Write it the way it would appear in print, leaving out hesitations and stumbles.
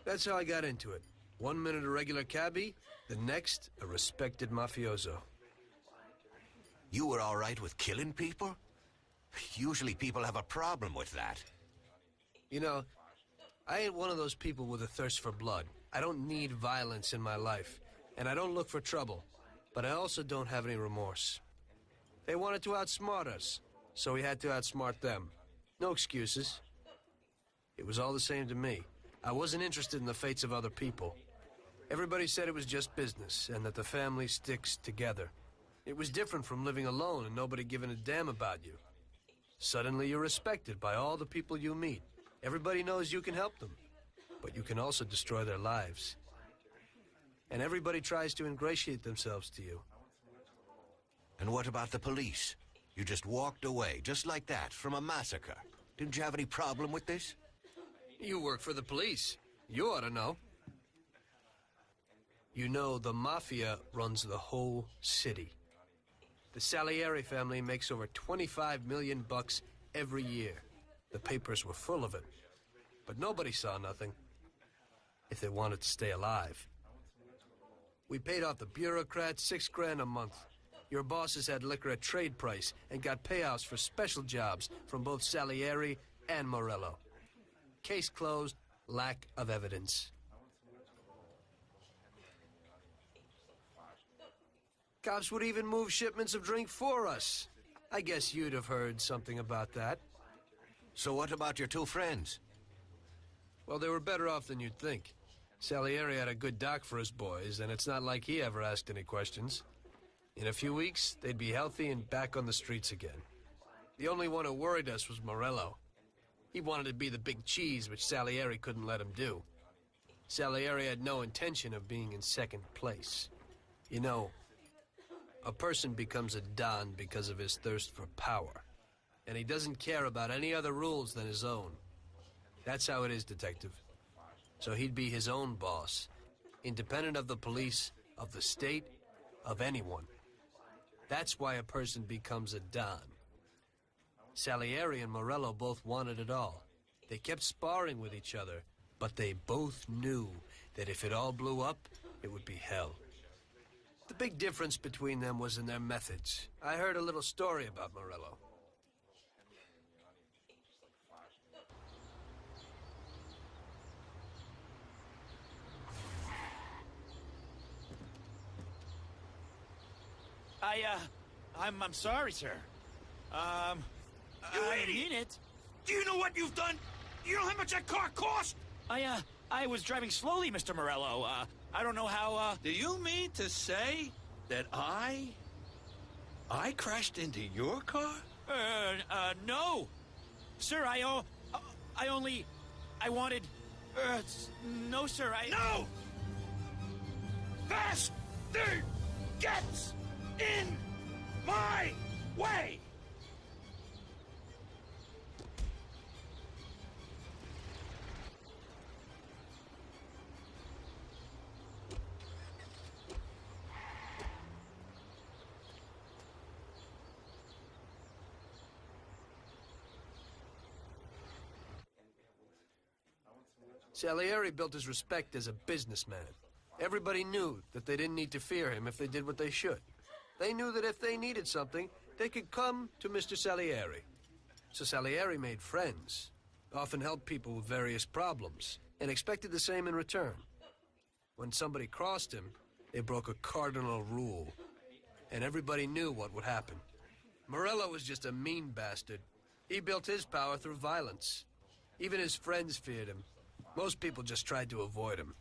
That's how I got into it. 1 minute a regular cabbie, the next a respected mafioso. You were all right with killing people? Usually people have a problem with that. You know, I ain't one of those people with a thirst for blood. I don't need violence in my life, and I don't look for trouble. But I also don't have any remorse. They wanted to outsmart us, so we had to outsmart them. No excuses. It was all the same to me. I wasn't interested in the fates of other people. Everybody said it was just business, and that the family sticks together. It was different from living alone and nobody giving a damn about you. Suddenly you're respected by all the people you meet. Everybody knows you can help them, but you can also destroy their lives. And everybody tries to ingratiate themselves to you. And what about the police? You just walked away, just like that, from a massacre. Didn't you have any problem with this? You work for the police. You ought to know. You know, the Mafia runs the whole city. The Salieri family makes over 25 million bucks every year. The papers were full of it. But nobody saw nothing. If they wanted to stay alive. We paid off the bureaucrats $6 grand a month. Your bosses had liquor at trade price and got payouts for special jobs from both Salieri and Morello. Case closed, lack of evidence. Cops would even move shipments of drink for us. I guess you'd have heard something about that. So what about your two friends? Well, they were better off than you'd think. Salieri had a good doc for his boys, and it's not like he ever asked any questions. In a few weeks, they'd be healthy and back on the streets again. The only one who worried us was Morello. He wanted to be the big cheese, which Salieri couldn't let him do. Salieri had no intention of being in second place. You know, a person becomes a Don because of his thirst for power. And he doesn't care about any other rules than his own. That's how it is, Detective. So he'd be his own boss, independent of the police, of the state, of anyone. That's why a person becomes a Don. Salieri and Morello both wanted it all. They kept sparring with each other, but they both knew that if it all blew up, it would be hell. The big difference between them was in their methods. I heard a little story about Morello. I'm sorry, sir. I didn't mean it. Do you know what you've done? You know how much that car cost? I was driving slowly, Mr. Morello. I don't know how, Do you mean to say that I crashed into your car? no. Sir, I wanted, no, sir, No! Bastard gets in my way! Salieri built his respect as a businessman. Everybody knew that they didn't need to fear him if they did what they should. They knew that if they needed something, they could come to Mr. Salieri. So Salieri made friends, often helped people with various problems, and expected the same in return. When somebody crossed him, they broke a cardinal rule, and everybody knew what would happen. Morello was just a mean bastard. He built his power through violence. Even his friends feared him. Most people just tried to avoid him.